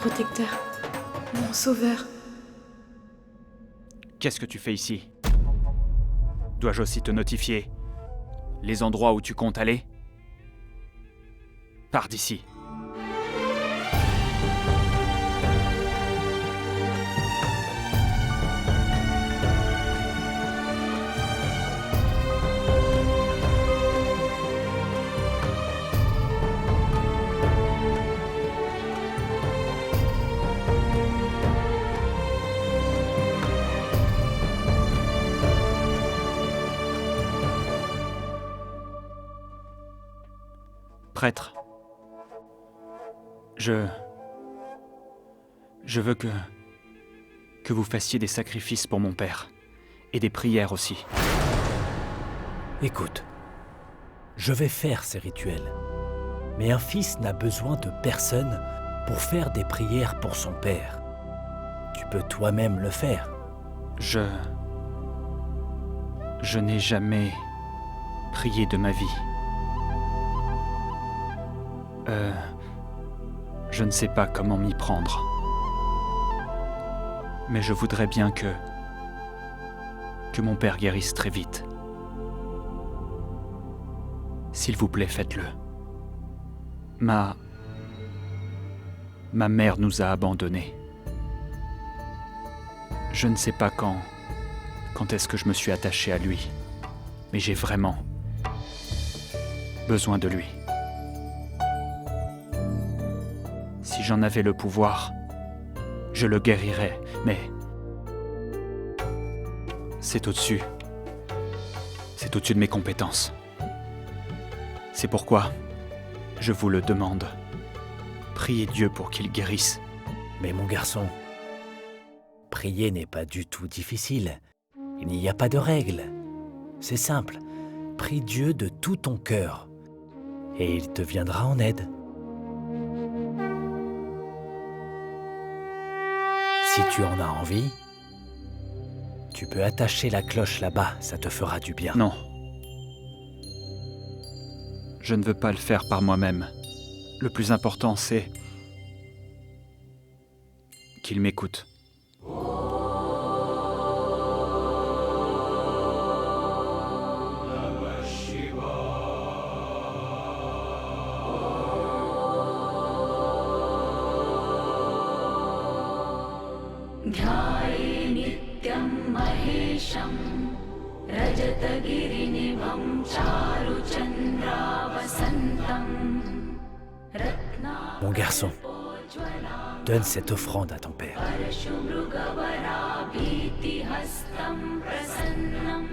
protecteur, mon sauveur. Qu'est-ce que tu fais ici? Dois-je aussi te notifier les endroits où tu comptes aller? Pars d'ici. Prêtre, je veux que vous fassiez des sacrifices pour mon père, et des prières aussi. Écoute, je vais faire ces rituels, mais un fils n'a besoin de personne pour faire des prières pour son père. Tu peux toi-même le faire. Je n'ai jamais prié de ma vie. Je ne sais pas comment m'y prendre. Mais je voudrais bien que mon père guérisse très vite. S'il vous plaît, faites-le. Ma mère nous a abandonnés. Je ne sais pas quand est-ce que je me suis attaché à lui, mais j'ai vraiment besoin de lui. Si j'en avais le pouvoir, je le guérirais, mais c'est au-dessus. C'est au-dessus de mes compétences. C'est pourquoi je vous le demande. Priez Dieu pour qu'il guérisse. Mais mon garçon, prier n'est pas du tout difficile. Il n'y a pas de règle. C'est simple. Prie Dieu de tout ton cœur et il te viendra en aide. Si tu en as envie, tu peux attacher la cloche là-bas, ça te fera du bien. Non. Je ne veux pas le faire par moi-même. Le plus important, c'est qu'il m'écoute. ध्याये नित्यं महेशं रजतगिरिनिभं चारुचन्द्रावसन्तं Mon garçon, donne cette offrande à ton père. परशुमृगवराभीतिहस्तं प्रसन्नम्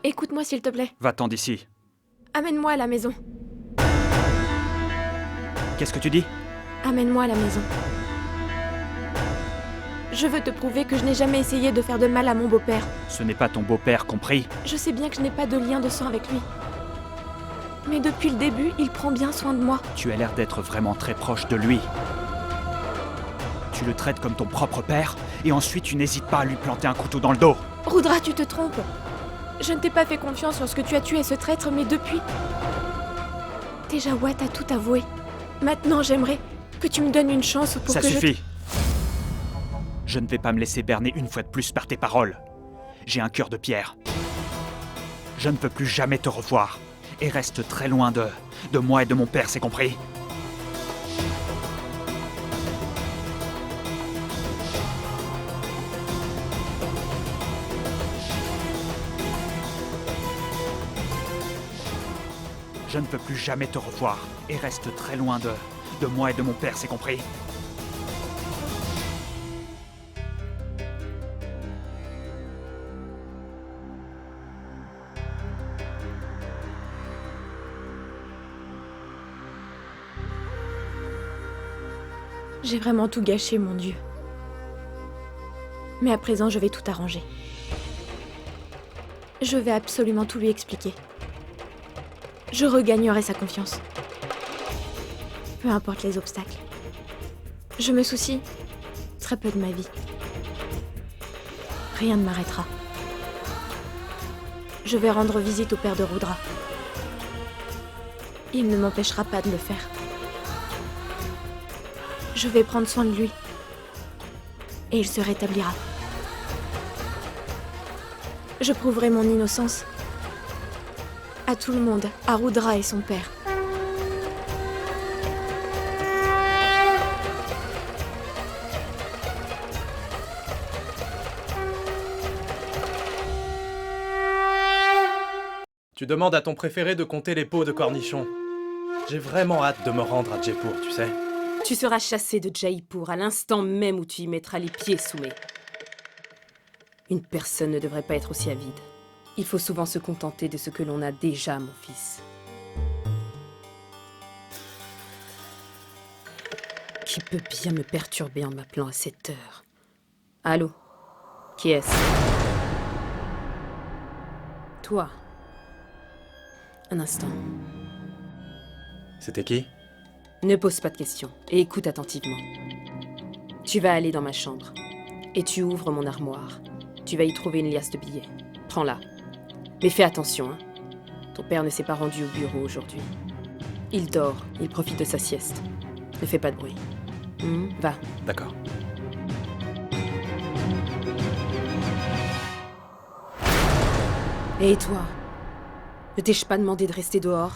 Écoute-moi s'il te plaît. Va-t'en d'ici. Amène-moi à la maison. Qu'est-ce que tu dis? Amène-moi à la maison. Je veux te prouver que je n'ai jamais essayé de faire de mal à mon beau-père. Ce n'est pas ton beau-père, compris? Je sais bien que je n'ai pas de lien de sang avec lui. Mais depuis le début, il prend bien soin de moi. Tu as l'air d'être vraiment très proche de lui. Tu le traites comme ton propre père, et ensuite tu n'hésites pas à lui planter un couteau dans le dos. Rudra, tu te trompes. Je ne t'ai pas fait confiance lorsque tu as tué ce traître, mais depuis... Tejawat a tout avoué. Maintenant, j'aimerais que tu me donnes une chance pour Ça que suffit. Je ne vais pas me laisser berner une fois de plus par tes paroles. J'ai un cœur de pierre. Je ne veux plus jamais te revoir. Et reste très loin de moi et de mon père, c'est compris? Je ne veux plus jamais te revoir. Et reste très loin de moi et de mon père, c'est compris? J'ai vraiment tout gâché, mon Dieu. Mais à présent, je vais tout arranger. Je vais absolument tout lui expliquer. Je regagnerai sa confiance. Peu importe les obstacles. Je me soucie très peu de ma vie. Rien ne m'arrêtera. Je vais rendre visite au père de Rudra. Il ne m'empêchera pas de le faire. Je vais prendre soin de lui. Et il se rétablira. Je prouverai mon innocence à tout le monde, à Rudra et son père. Tu demandes à ton préféré de compter les pots de cornichons. J'ai vraiment hâte de me rendre à Jaipur, tu sais. Tu seras chassé de Jaipur à l'instant même où tu y mettras les pieds, Soumé. Une personne ne devrait pas être aussi avide. Il faut souvent se contenter de ce que l'on a déjà, mon fils. Qui peut bien me perturber en m'appelant à cette heure? Allô? Qui est-ce? Toi. Un instant. C'était qui? Ne pose pas de questions et écoute attentivement. Tu vas aller dans ma chambre et tu ouvres mon armoire. Tu vas y trouver une liasse de billets. Prends-la. Mais fais attention, hein. Ton père ne s'est pas rendu au bureau aujourd'hui. Il dort, il profite de sa sieste. Ne fais pas de bruit. Va. D'accord. Et toi? Ne t'ai-je pas demandé de rester dehors?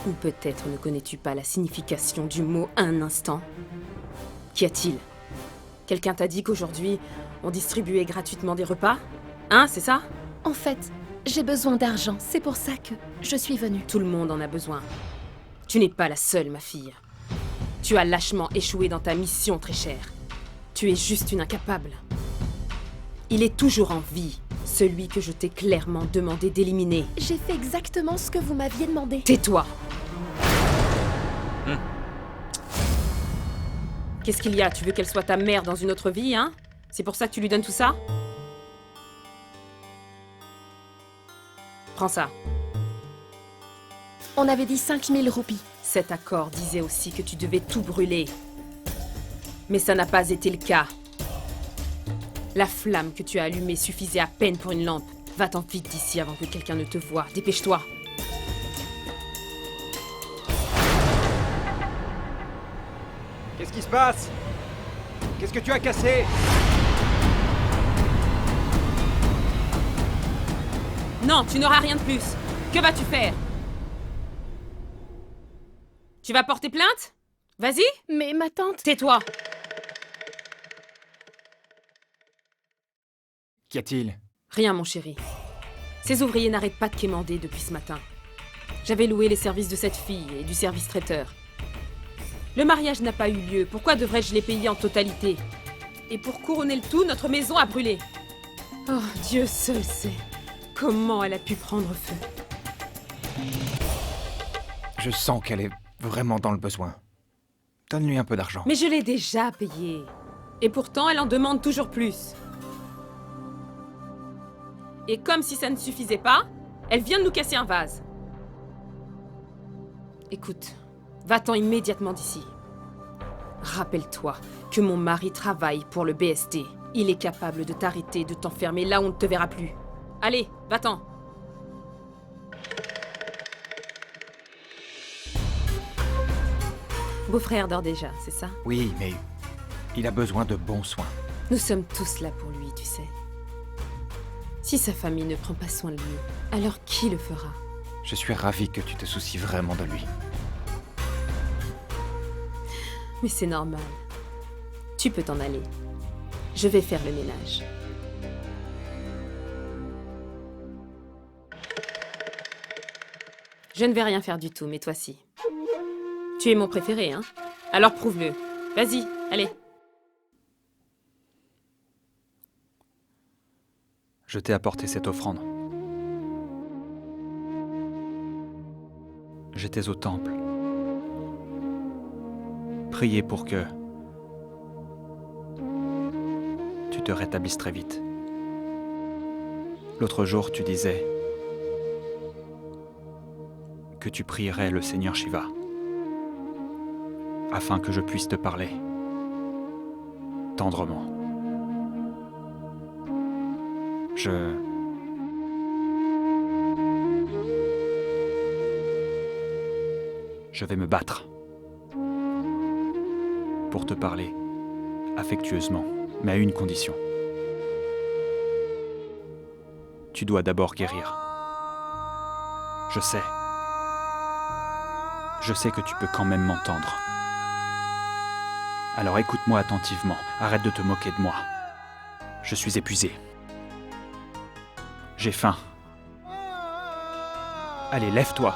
Ou peut-être ne connais-tu pas la signification du mot « un instant » ? Qu'y a-t-il? Quelqu'un t'a dit qu'aujourd'hui, on distribuait gratuitement des repas? Hein, c'est ça? En fait, j'ai besoin d'argent, c'est pour ça que je suis venue. Tout le monde en a besoin. Tu n'es pas la seule, ma fille. Tu as lâchement échoué dans ta mission, très chère. Tu es juste une incapable. Il est toujours en vie, celui que je t'ai clairement demandé d'éliminer. J'ai fait exactement ce que vous m'aviez demandé. Tais-toi! Qu'est-ce qu'il y a? Tu veux qu'elle soit ta mère dans une autre vie, hein? C'est pour ça que tu lui donnes tout ça? Prends ça. On avait dit 5000 roupies. Cet accord disait aussi que tu devais tout brûler. Mais ça n'a pas été le cas. La flamme que tu as allumée suffisait à peine pour une lampe. Va-t'en vite d'ici avant que quelqu'un ne te voie. Dépêche-toi. Qu'est-ce qui se passe? Qu'est-ce que tu as cassé? Non, tu n'auras rien de plus. Que vas-tu faire? Tu vas porter plainte? Vas-y. Mais ma tante... Tais-toi. Qu'y a-t-il? Rien, mon chéri. Ces ouvriers n'arrêtent pas de quémander depuis ce matin. J'avais loué les services de cette fille et du service traiteur. Le mariage n'a pas eu lieu. Pourquoi devrais-je les payer en totalité? Et pour couronner le tout, notre maison a brûlé. Oh, Dieu seul sait comment elle a pu prendre feu. Je sens qu'elle est vraiment dans le besoin. Donne-lui un peu d'argent. Mais je l'ai déjà payée. Et pourtant, elle en demande toujours plus. Et comme si ça ne suffisait pas, elle vient de nous casser un vase. Écoute, va-t'en immédiatement d'ici. Rappelle-toi que mon mari travaille pour le BST. Il est capable de t'arrêter, de t'enfermer là où on ne te verra plus. Allez, va-t'en. Beau-frère dort déjà, c'est ça? Oui, mais il a besoin de bons soins. Nous sommes tous là pour lui, tu sais. Si sa famille ne prend pas soin de lui, alors qui le fera? Je suis ravi que tu te soucies vraiment de lui. Mais c'est normal. Tu peux t'en aller. Je vais faire le ménage. Je ne vais rien faire du tout, mais toi si. Tu es mon préféré, hein? Alors prouve-le. Vas-y, allez. Je t'ai apporté cette offrande. J'étais au temple. Priez pour que tu te rétablisses très vite. L'autre jour, tu disais que tu prierais le Seigneur Shiva afin que je puisse te parler tendrement. Je vais me battre pour te parler affectueusement, mais à une condition. Tu dois d'abord guérir. Je sais que tu peux quand même m'entendre. Alors écoute-moi attentivement, arrête de te moquer de moi. Je suis épuisé. J'ai faim. Allez, lève-toi.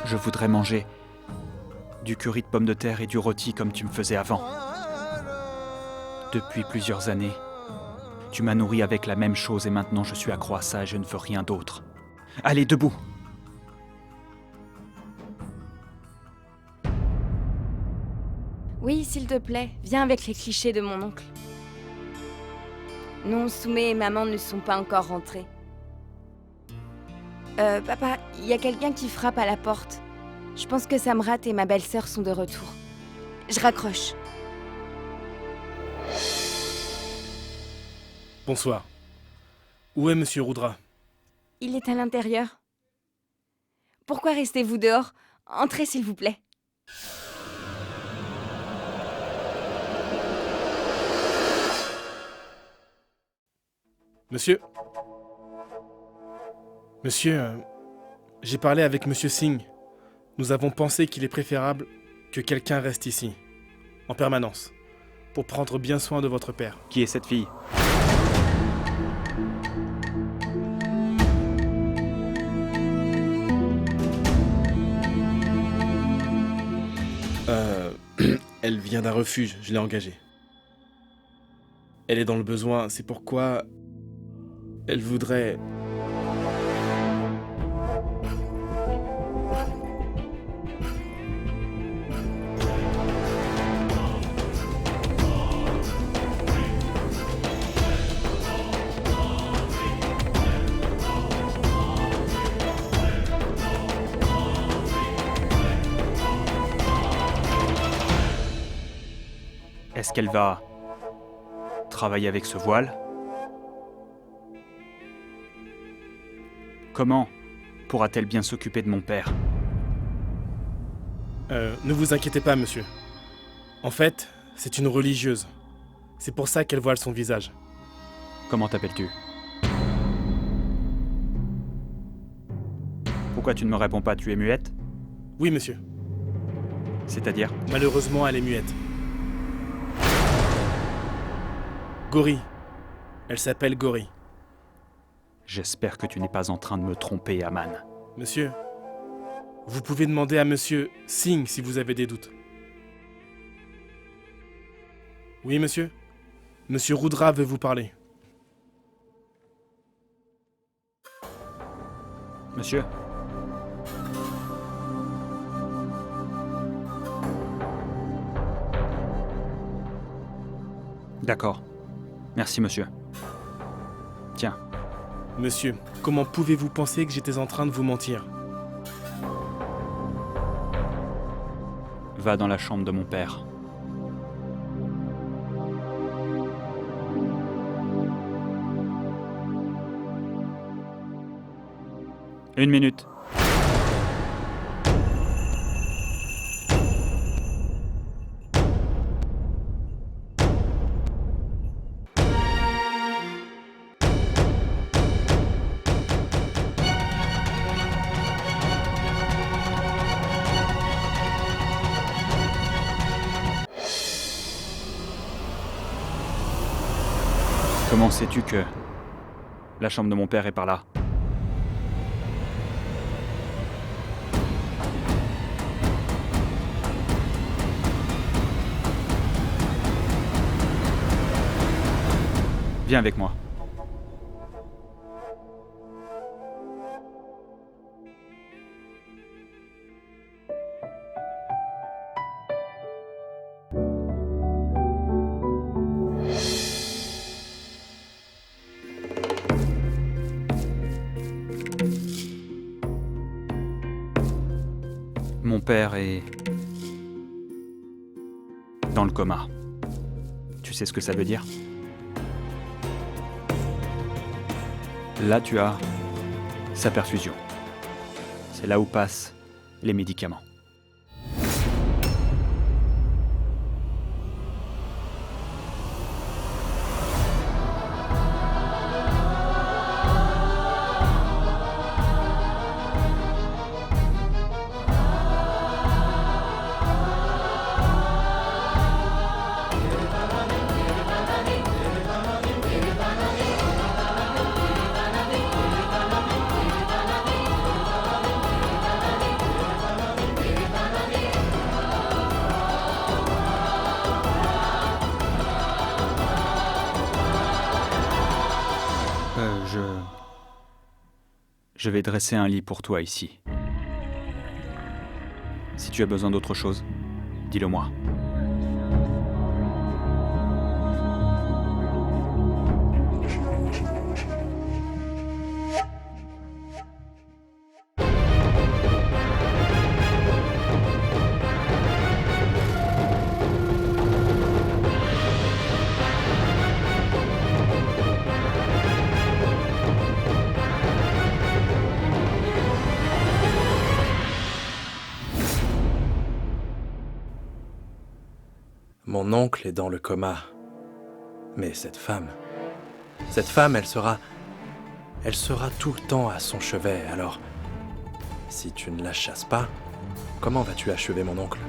Je voudrais manger du curry de pommes de terre et du rôti comme tu me faisais avant. Depuis plusieurs années, tu m'as nourri avec la même chose et maintenant je suis accro à ça et je ne veux rien d'autre. Allez, debout! Oui, s'il te plaît, viens avec les clichés de mon oncle. Non, Soumé et maman ne sont pas encore rentrés. Papa, il y a quelqu'un qui frappe à la porte. Je pense que Samrat et ma belle-sœur sont de retour. Je raccroche. Bonsoir. Où est Monsieur Rudra? Il est à l'intérieur. Pourquoi restez-vous dehors? Entrez, s'il vous plaît. Monsieur? Monsieur, j'ai parlé avec Monsieur Singh. Nous avons pensé qu'il est préférable que quelqu'un reste ici, en permanence, pour prendre bien soin de votre père. Qui est cette fille? Elle vient d'un refuge, je l'ai engagée. Elle est dans le besoin, c'est pourquoi elle voudrait... Est-ce qu'elle va travailler avec ce voile? Comment pourra-t-elle bien s'occuper de mon père? Ne vous inquiétez pas, monsieur. En fait, c'est une religieuse. C'est pour ça qu'elle voile son visage. Comment t'appelles-tu? Pourquoi tu ne me réponds pas? Tu es muette? Oui, monsieur. C'est-à-dire? Malheureusement, elle est muette. Gori. Elle s'appelle Gori. J'espère que tu n'es pas en train de me tromper, Aman. Monsieur, vous pouvez demander à Monsieur Singh si vous avez des doutes. Oui, monsieur? Monsieur Rudra veut vous parler. Monsieur? D'accord. Merci, monsieur. Tiens. Monsieur, comment pouvez-vous penser que j'étais en train de vous mentir? Va dans la chambre de mon père. Une minute. Comment sais-tu que la chambre de mon père est par là? Viens avec moi. Mon père est dans le coma. Tu sais ce que ça veut dire? Là, tu as sa perfusion. C'est là où passent les médicaments. Je vais dresser un lit pour toi ici. Si tu as besoin d'autre chose, dis-le moi. Mon oncle est dans le coma. Mais cette femme, elle sera tout le temps à son chevet. Alors, si tu ne la chasses pas, comment vas-tu achever mon oncle?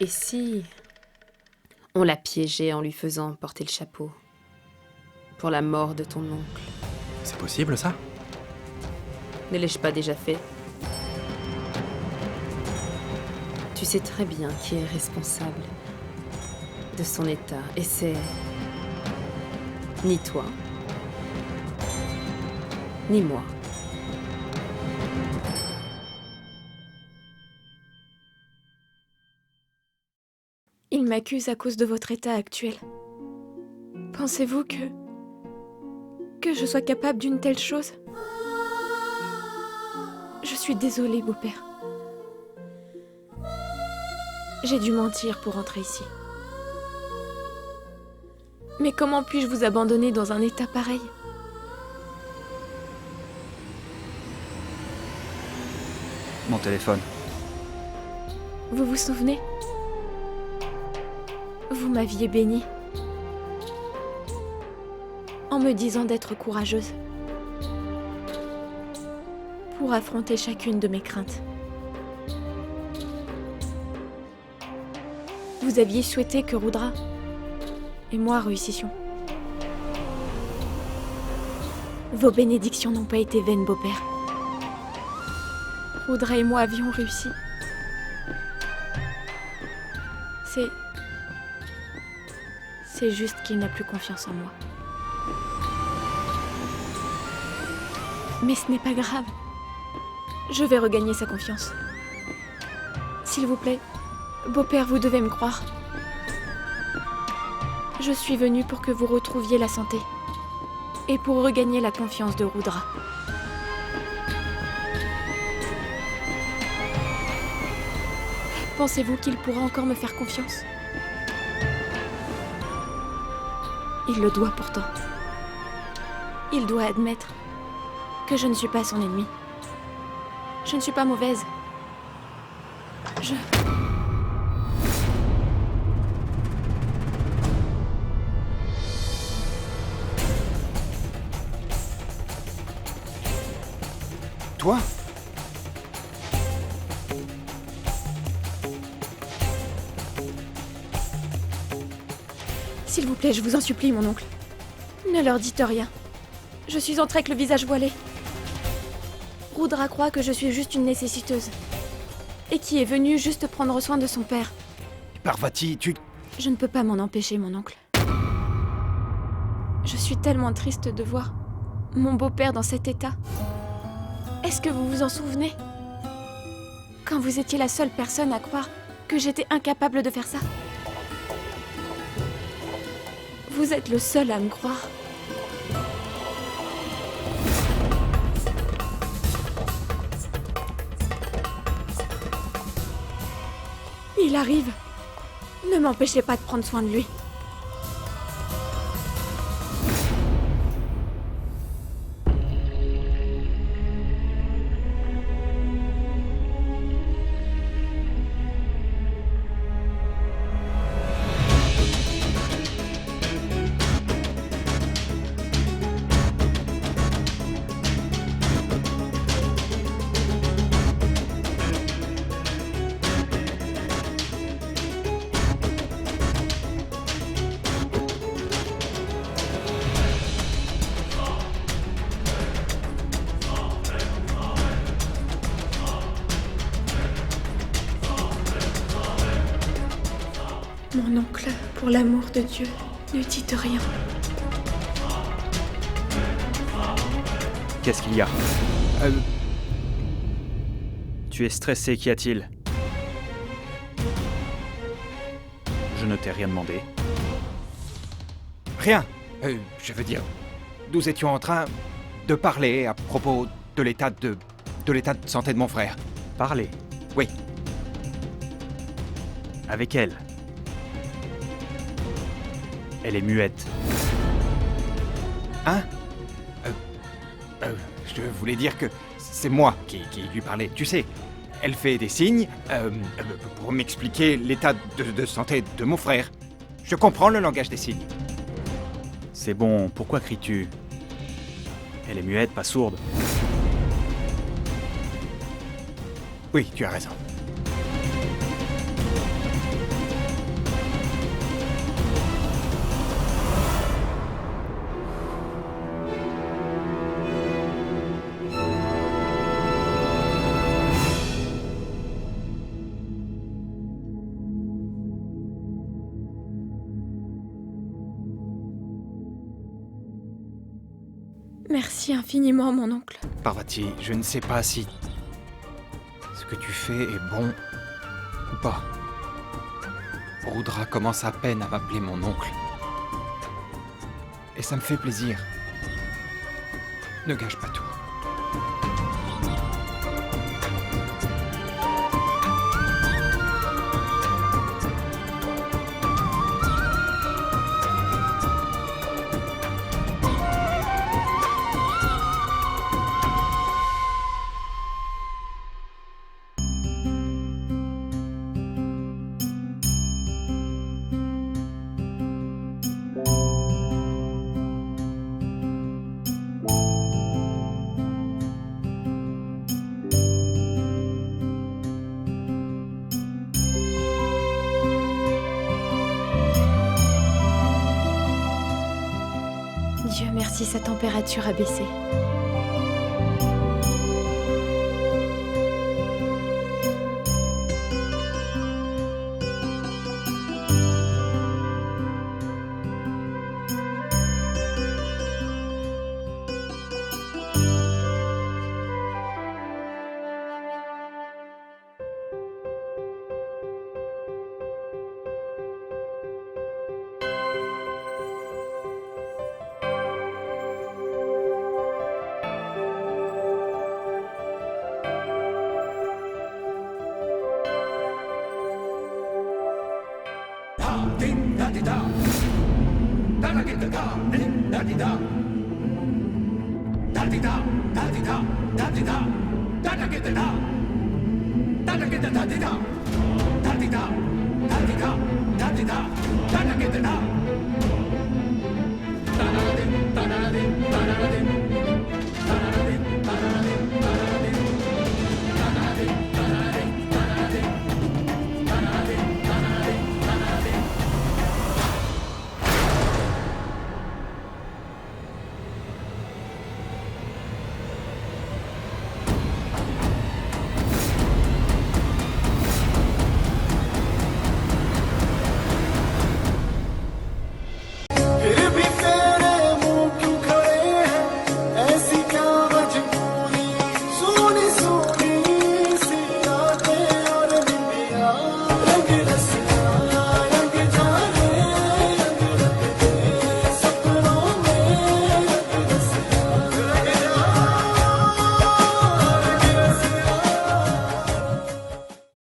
Et si on l'a piégé en lui faisant porter le chapeau pour la mort de ton oncle? C'est possible, ça? Ne l'ai-je pas déjà fait? Tu sais très bien qui est responsable de son état, et c'est ni toi, ni moi. Il m'accuse à cause de votre état actuel. Pensez-vous que je sois capable d'une telle chose? Je suis désolée, beau-père. J'ai dû mentir pour rentrer ici. Mais comment puis-je vous abandonner dans un état pareil? Mon téléphone. Vous vous souvenez? Vous m'aviez bénie en me disant d'être courageuse pour affronter chacune de mes craintes. Vous aviez souhaité que Rudra et moi réussissions. Vos bénédictions n'ont pas été vaines, beau-père. Rudra et moi avions réussi. C'est juste qu'il n'a plus confiance en moi. Mais ce n'est pas grave. Je vais regagner sa confiance. S'il vous plaît, beau-père, vous devez me croire. Je suis venue pour que vous retrouviez la santé. Et pour regagner la confiance de Rudra. Pensez-vous qu'il pourra encore me faire confiance? Il le doit pourtant. Il doit admettre que je ne suis pas son ennemi. Je ne suis pas mauvaise. Toi? S'il vous plaît, je vous en supplie, mon oncle. Ne leur dites rien. Je suis entrée avec le visage voilé. Rudra croit que je suis juste une nécessiteuse. Et qui est venue juste prendre soin de son père. Parvati, tu... Je ne peux pas m'en empêcher, mon oncle. Je suis tellement triste de voir mon beau-père dans cet état. Est-ce que vous vous en souvenez? Quand vous étiez la seule personne à croire que j'étais incapable de faire ça. Vous êtes le seul à me croire. Il arrive. Ne m'empêchez pas de prendre soin de lui. Mon oncle, pour l'amour de Dieu, ne dites rien. Qu'est-ce qu'il y a? Tu es stressé, qu'y a-t-il? Je ne t'ai rien demandé. Rien. Je veux dire, nous étions en train de parler à propos de l'état de santé de mon frère. Parler? Oui. Avec elle? Elle est muette. Hein? Je voulais dire que c'est moi qui lui parlais. Tu sais, elle fait des signes pour m'expliquer l'état de santé de mon frère. Je comprends le langage des signes. C'est bon, pourquoi cries-tu? Elle est muette, pas sourde. Oui, tu as raison. Merci infiniment, mon oncle. Parvati, je ne sais pas si ce que tu fais est bon ou pas. Rudra commence à peine à m'appeler mon oncle. Et ça me fait plaisir. Ne gâche pas tout. Dieu merci, sa température a baissé. Da